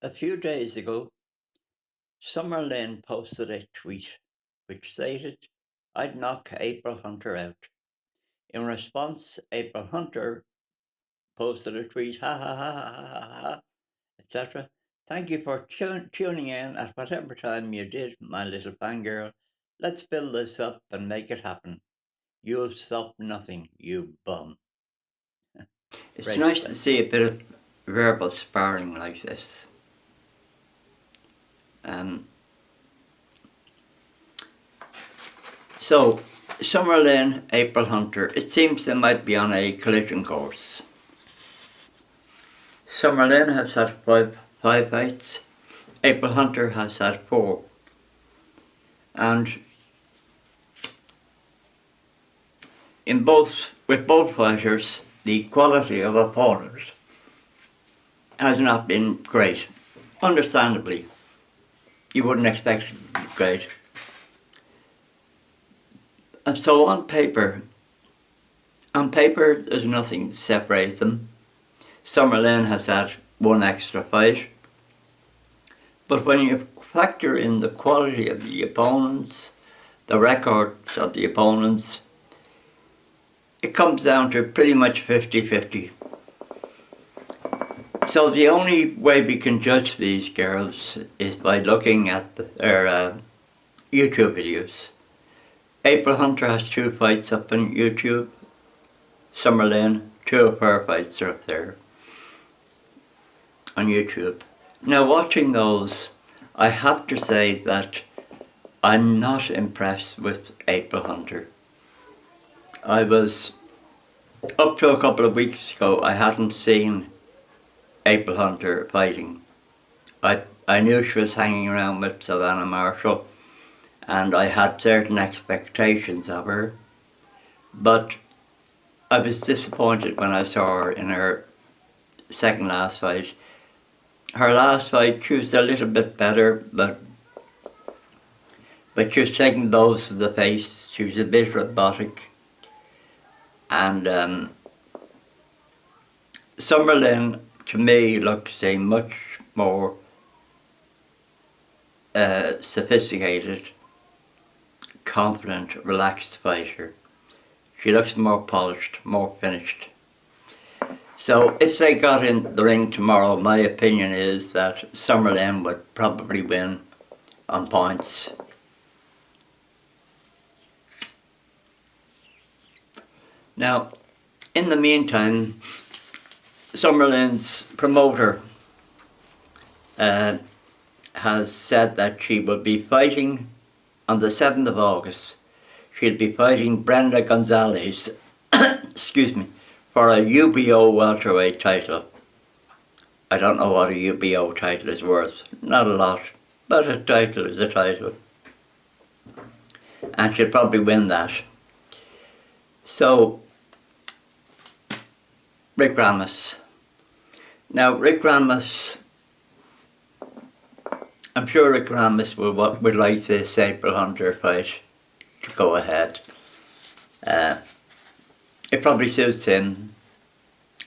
A few days ago, Lynn posted a tweet which stated, "I'd knock April Hunter out." In response, April Hunter posted a tweet, "Ha ha ha ha ha ha ha," etc. "Thank you for tuning in at whatever time you did, my little fangirl. Let's build this up and make it happen. You'll stop nothing, you bum." It's Great nice to stuff. see a bit of verbal sparring like this. So, Lynn, April Hunter, it seems they might be on a collision course. Lynn has had five fights, April Hunter has had 4. And with both fighters, the quality of opponents has not been great. Understandably, you wouldn't expect it to be great. And so on paper, there's nothing to separate them. Lynn has had 1 extra fight. But when you factor in the quality of the opponents, the records of the opponents, it comes down to pretty much 50-50. So the only way we can judge these girls is by looking at their YouTube videos. April Hunter has 2 fights up on YouTube. Lynn, 2 of her fights are up there on YouTube. Now, watching those, I have to say that I'm not impressed with April Hunter. I was, up to a couple of weeks ago, I hadn't seen April Hunter fighting. I knew she was hanging around with Savannah Marshall, and I had certain expectations of her, but I was disappointed when I saw her in her second last fight. Her last fight, she was a little bit better, but she was taking blows to the face. She was a bit robotic. And Lynn, to me, looks a much more sophisticated, confident, relaxed fighter. She looks more polished, more finished. So if they got in the ring tomorrow, my opinion is that Lynn would probably win on points. Now, in the meantime, Lynn's promoter has said that she will be fighting on the 7th of August. She'll be fighting Brenda Gonzalez, excuse me, for a UBO welterweight title. I don't know what a UBO title is worth, not a lot, but a title is a title. And she'll probably win that. So, Rick Ramos. Now, Rick Ramos, I'm sure Rick Ramos would like this April Hunter fight to go ahead. It probably suits him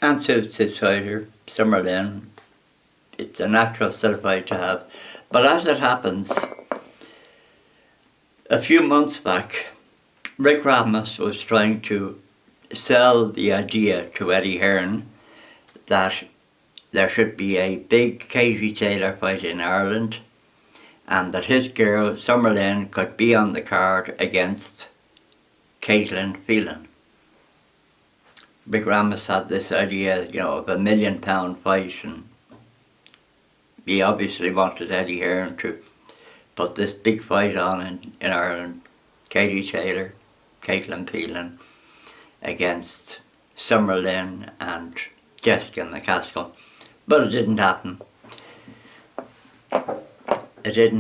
and suits his fighter, Lynn. It's a natural sort of fight to have. But as it happens, a few months back, Rick Ramos was trying to sell the idea to Eddie Hearn that there should be a big Katie Taylor fight in Ireland, and that his girl, Lynn, could be on the card against Katelynn Phelan. Rick Ramos had this idea, of a £1 million fight, and he obviously wanted Eddie Hearn to put this big fight on in Ireland. Katie Taylor, Katelynn Phelan against Lynn and Jessica McCaskill. But it didn't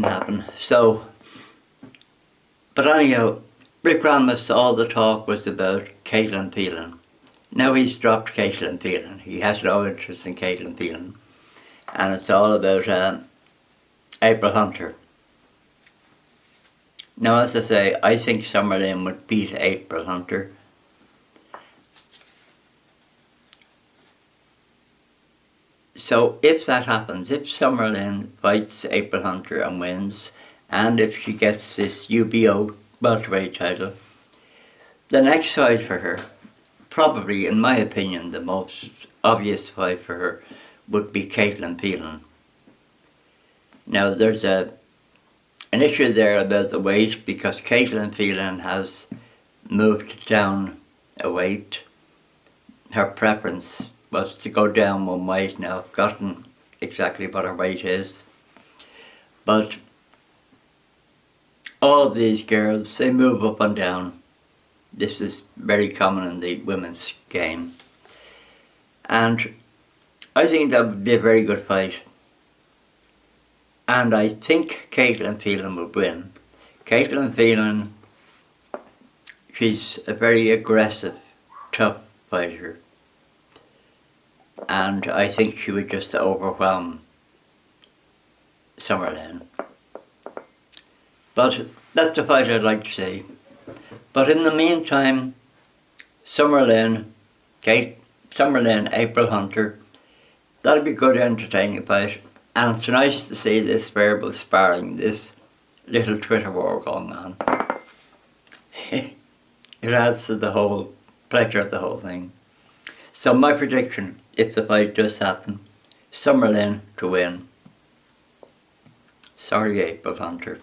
happen. So, but anyhow, Rick Ramos, all the talk was about Katelynn Phelan. Now he's dropped Katelynn Phelan. He has no interest in Katelynn Phelan. And it's all about April Hunter. Now, as I say, I think Lynn would beat April Hunter. So if that happens, if Summer Lynn fights April Hunter and wins, and if she gets this UBO welterweight title, the next fight for her, probably in my opinion the most obvious fight for her, would be Katelynn Phelan. Now there's an issue there about the weight because Katelynn Phelan has moved down a weight. Her preference was to go down one weight. Now I've forgotten exactly what her weight is. But all of these girls, they move up and down. This is very common in the women's game. And I think that would be a very good fight. And I think Katelynn Phelan would win. Katelynn Phelan, she's a very aggressive, tough fighter. And I think she would just overwhelm Summer Lynn. But that's a fight I'd like to see. But in the meantime, Summer Lynn, April Hunter, that'll be a good entertaining fight. And it's nice to see this verbal sparring, this little Twitter war going on. It adds to the whole pleasure of the whole thing. So my prediction, if the fight does happen, Summer Lynn to win. Sorry, April Hunter.